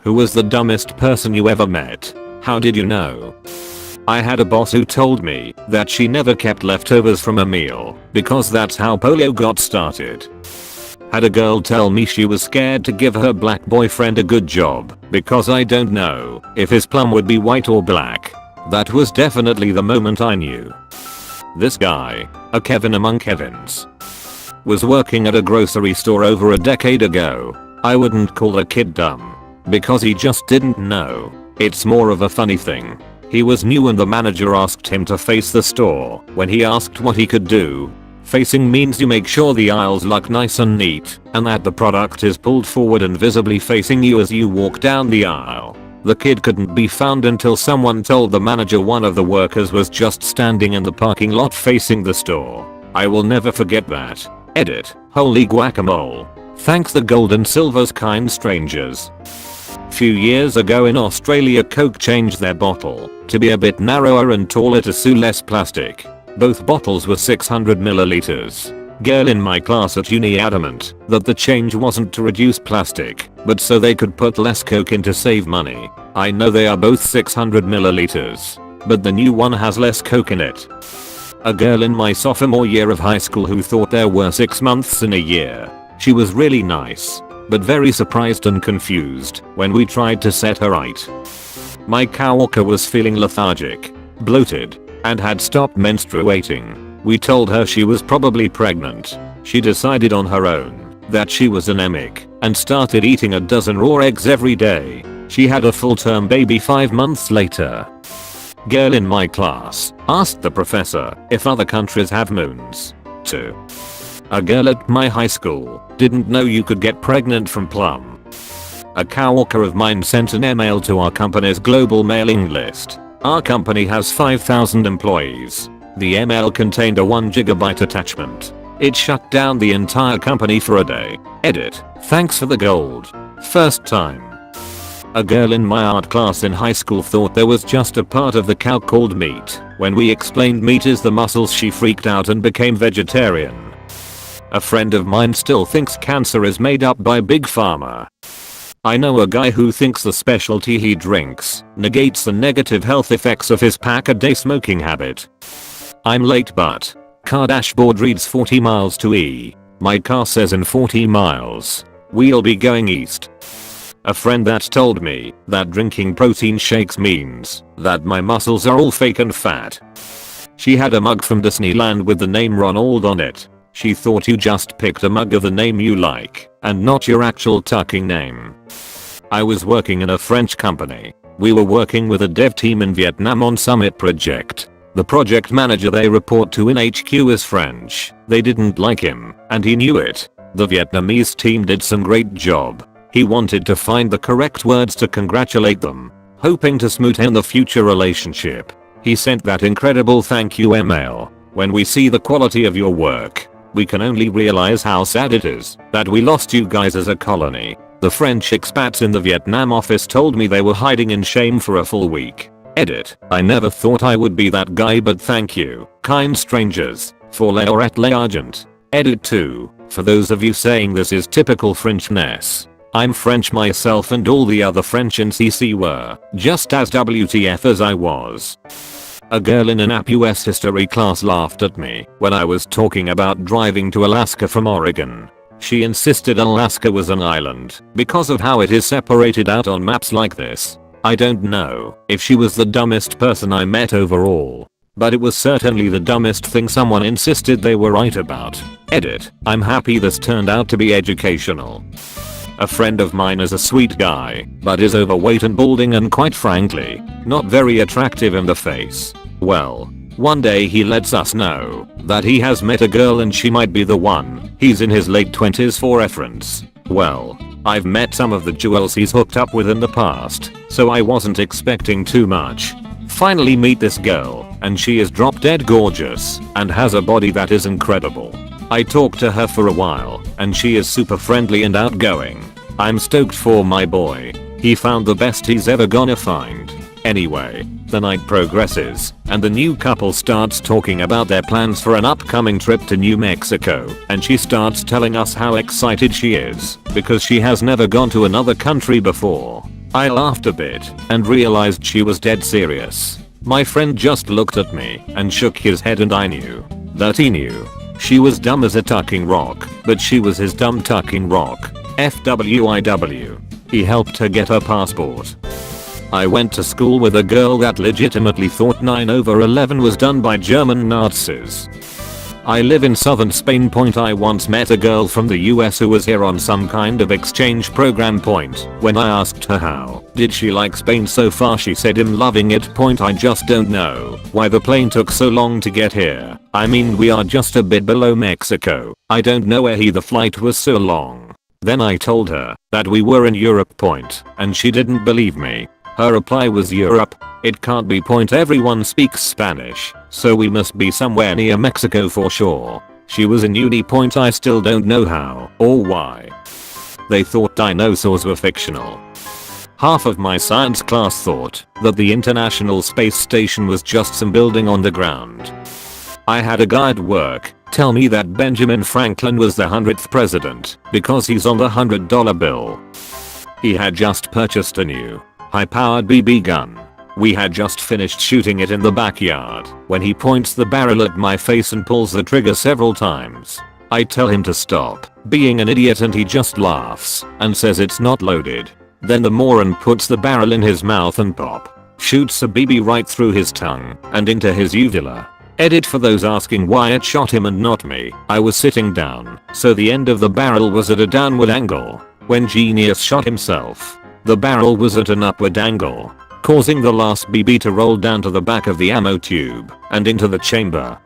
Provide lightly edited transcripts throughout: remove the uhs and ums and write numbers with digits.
Who was the dumbest person you ever met? How did you know? I had a boss who told me that she never kept leftovers from a meal because that's how polio got started. Had a girl tell me she was scared to give her black boyfriend a good job because I don't know if his plum would be white or black. That was definitely the moment I knew. This guy, a Kevin among Kevins, was working at a grocery store over a decade ago. I wouldn't call a kid dumb because he just didn't know. It's more of a funny thing. He was new and the manager asked him to face the store. When he asked what he could do, facing means you make sure the aisles look nice and neat and that the product is pulled forward and visibly facing you as you walk down the aisle. The kid couldn't be found until someone told the manager one of the workers was just standing in the parking lot facing the store. I will never forget that. Edit. Holy guacamole. Thanks the gold and silver's kind strangers. Few years ago in Australia, Coke changed their bottle to be a bit narrower and taller to suit less plastic. Both bottles were 600 milliliters. Girl in my class at uni adamant that the change wasn't to reduce plastic, but so they could put less Coke in to save money. I know they are both 600 milliliters, but the new one has less Coke in it. A girl in my sophomore year of high school who thought there were 6 months in a year. She was really nice, but very surprised and confused when we tried to set her right. My coworker was feeling lethargic, bloated, and had stopped menstruating. We told her she was probably pregnant. She decided on her own that she was anemic and started eating a dozen raw eggs every day. She had a full-term baby 5 months later. Girl in my class asked the professor if other countries have moons. 2. A girl at my high school didn't know you could get pregnant from plum. A coworker of mine sent an email to our company's global mailing list. Our company has 5,000 employees. The email contained a 1 GB attachment. It shut down the entire company for a day. Edit. Thanks for the gold. First time. A girl in my art class in high school thought there was just a part of the cow called meat. When we explained meat is the muscles, she freaked out and became vegetarian. A friend of mine still thinks cancer is made up by Big Pharma. I know a guy who thinks the specialty he drinks negates the negative health effects of his pack-a-day smoking habit. I'm late but car dashboard reads 40 miles to E. My car says in 40 miles. We'll be going east. A friend that told me that drinking protein shakes means that my muscles are all fake and fat. She had a mug from Disneyland with the name Ronald on it. She thought you just picked a mug of the name you like and not your actual tucking name. I was working in a French company. We were working with a dev team in Vietnam on Summit project. The project manager they report to in HQ is French. They didn't like him, and he knew it. The Vietnamese team did some great job. He wanted to find the correct words to congratulate them, hoping to smoothen the future relationship. He sent that incredible thank you email. When we see the quality of your work, we can only realize how sad it is that we lost you guys as a colony. The French expats in the Vietnam office told me they were hiding in shame for a full week. Edit. I never thought I would be that guy, but thank you, kind strangers, for l'oreille l'argent. Edit 2. For those of you saying this is typical Frenchness, I'm French myself and all the other French in CC were just as WTF as I was. A girl in an AP US history class laughed at me when I was talking about driving to Alaska from Oregon. She insisted Alaska was an island because of how it is separated out on maps like this. I don't know if she was the dumbest person I met overall, but it was certainly the dumbest thing someone insisted they were right about. Edit. I'm happy this turned out to be educational. A friend of mine is a sweet guy, but is overweight and balding and quite frankly, not very attractive in the face. Well, one day he lets us know that he has met a girl and she might be the one. He's in his late 20s for reference. Well, I've met some of the jewels he's hooked up with in the past, so I wasn't expecting too much. Finally meet this girl, and she is drop dead gorgeous and has a body that is incredible. I talked to her for a while, and she is super friendly and outgoing. I'm stoked for my boy. He found the best he's ever gonna find. Anyway, the night progresses, and the new couple starts talking about their plans for an upcoming trip to New Mexico, and she starts telling us how excited she is because she has never gone to another country before. I laughed a bit and realized she was dead serious. My friend just looked at me and shook his head, and I knew that he knew. She was dumb as a tucking rock, but she was his dumb tucking rock. FWIW. He helped her get her passport. I went to school with a girl that legitimately thought 9/11 was done by German Nazis. I live in southern Spain. I once met a girl from the US who was here on some kind of exchange program. When I asked her how did she like Spain so far, she said I'm loving it. I just don't know why the plane took so long to get here. I mean, we are just a bit below Mexico. I don't know why the flight was so long. Then I told her that we were in Europe. And she didn't believe me. Her reply was, Europe? It can't be. Everyone speaks Spanish, so we must be somewhere near Mexico for sure. She was in uni. I still don't know how or why. They thought dinosaurs were fictional. Half of my science class thought that the International Space Station was just some building on the ground. I had a guy at work tell me that Benjamin Franklin was the 100th president because he's on the $100 bill. He had just purchased a new high-powered BB gun. We had just finished shooting it in the backyard when he points the barrel at my face and pulls the trigger several times. I tell him to stop being an idiot, and he just laughs and says it's not loaded. Then the moron puts the barrel in his mouth and shoots a BB right through his tongue and into his uvula. Edit for those asking why it shot him and not me. I was sitting down, so the end of the barrel was at a downward angle. When Genius shot himself, the barrel was at an upward angle, causing the last BB to roll down to the back of the ammo tube and into the chamber.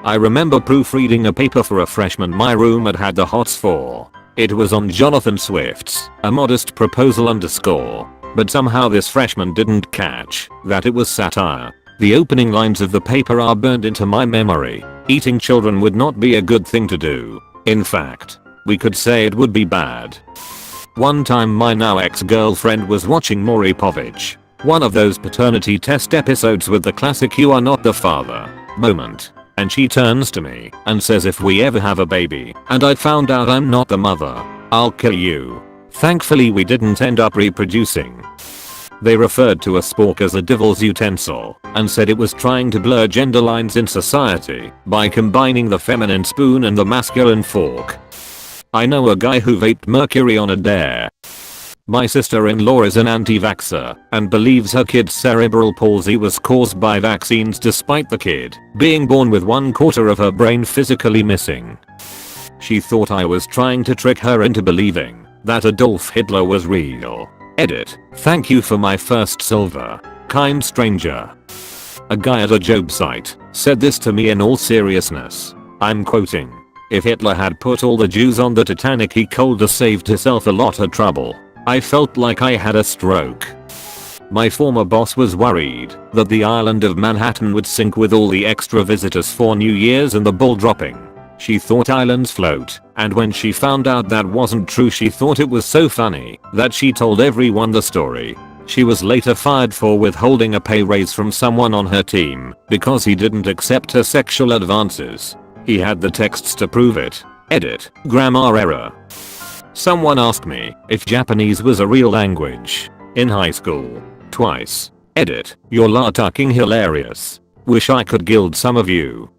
I remember proofreading a paper for a freshman my roommate had the hots for. It was on Jonathan Swift's A Modest Proposal _, but somehow this freshman didn't catch that it was satire. The opening lines of the paper are burned into my memory. Eating children would not be a good thing to do. In fact, we could say it would be bad. One time my now ex-girlfriend was watching Maury Povich, one of those paternity test episodes with the classic "you are not the father" moment, and she turns to me and says, if we ever have a baby and I found out I'm not the mother, I'll kill you. Thankfully we didn't end up reproducing. They referred to a spork as a devil's utensil and said it was trying to blur gender lines in society by combining the feminine spoon and the masculine fork. I know a guy who vaped mercury on a dare. My sister-in-law is an anti-vaxxer and believes her kid's cerebral palsy was caused by vaccines, despite the kid being born with 1/4 of her brain physically missing. She thought I was trying to trick her into believing that Adolf Hitler was real. Edit. Thank you for my first silver, kind stranger. A guy at a job site said this to me in all seriousness. I'm quoting. If Hitler had put all the Jews on the Titanic, he coulda saved himself a lot of trouble. I felt like I had a stroke. My former boss was worried that the island of Manhattan would sink with all the extra visitors for New Year's and the ball dropping. She thought islands float, and when she found out that wasn't true, she thought it was so funny that she told everyone the story. She was later fired for withholding a pay raise from someone on her team because he didn't accept her sexual advances. He had the texts to prove it. Edit. Grammar error. Someone asked me if Japanese was a real language in high school. Twice. Edit. You're la-tucking hilarious. Wish I could gild some of you.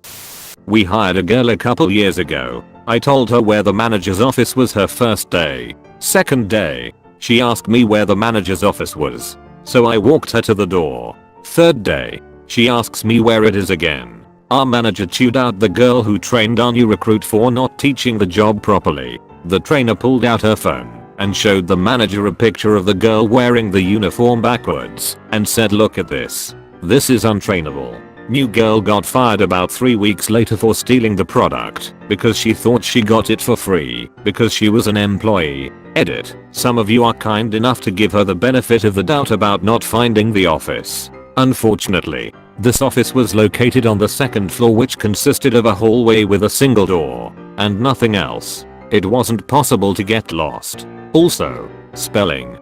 We hired a girl a couple years ago. I told her where the manager's office was her first day. Second day, she asked me where the manager's office was, so I walked her to the door. Third day, she asks me where it is again. Our manager chewed out the girl who trained our new recruit for not teaching the job properly. The trainer pulled out her phone and showed the manager a picture of the girl wearing the uniform backwards and said, look at this. This is untrainable. New girl got fired about 3 weeks later for stealing the product because she thought she got it for free because she was an employee. Edit. Some of you are kind enough to give her the benefit of the doubt about not finding the office. Unfortunately, this office was located on the second floor, which consisted of a hallway with a single door and nothing else. It wasn't possible to get lost. Also, spelling.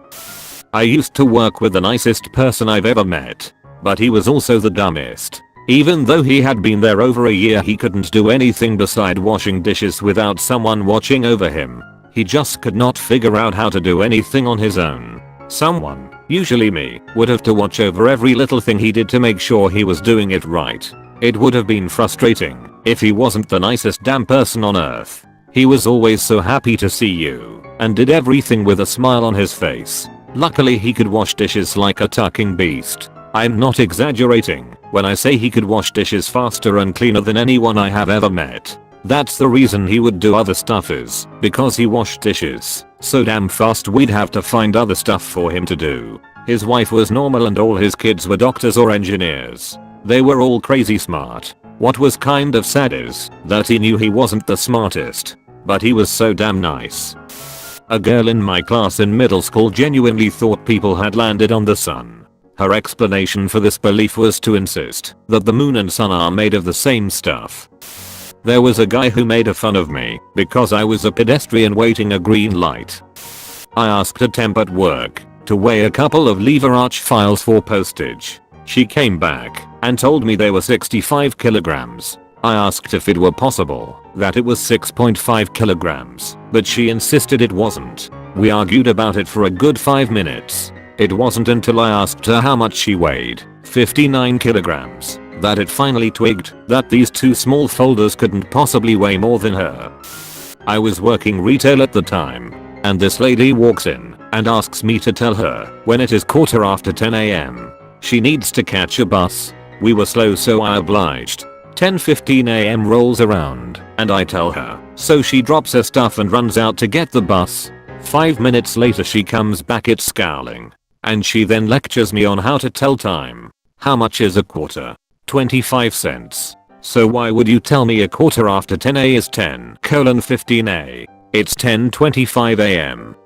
I used to work with the nicest person I've ever met, but he was also the dumbest. Even though he had been there over a year, he couldn't do anything beside washing dishes without someone watching over him. He just could not figure out how to do anything on his own. Someone, usually me, would have to watch over every little thing he did to make sure he was doing it right. It would have been frustrating if he wasn't the nicest damn person on earth. He was always so happy to see you and did everything with a smile on his face. Luckily he could wash dishes like a tucking beast. I'm not exaggerating when I say he could wash dishes faster and cleaner than anyone I have ever met. That's the reason he would do other stuff, is because he washed dishes so damn fast we'd have to find other stuff for him to do. His wife was normal and all his kids were doctors or engineers. They were all crazy smart. What was kind of sad is that he knew he wasn't the smartest, but he was so damn nice. A girl in my class in middle school genuinely thought people had landed on the sun. Her explanation for this belief was to insist that the moon and sun are made of the same stuff. There was a guy who made fun of me because I was a pedestrian waiting a green light. I asked a temp at work to weigh a couple of lever arch files for postage. She came back and told me they were 65 kilograms. I asked if it were possible that it was 6.5 kilograms, but she insisted it wasn't. We argued about it for a good 5 minutes. It wasn't until I asked her how much she weighed, 59 kilograms, that it finally twigged that these two small folders couldn't possibly weigh more than her. I was working retail at the time, and this lady walks in and asks me to tell her when it is 10:15 AM. She needs to catch a bus. We were slow so I obliged. 10:15 AM rolls around and I tell her, so she drops her stuff and runs out to get the bus. 5 minutes later she comes back, it's scowling, and she then lectures me on how to tell time. How much is a quarter? 25 cents. So why would you tell me a quarter after 10 A is 10:15 A? It's 10:25 AM.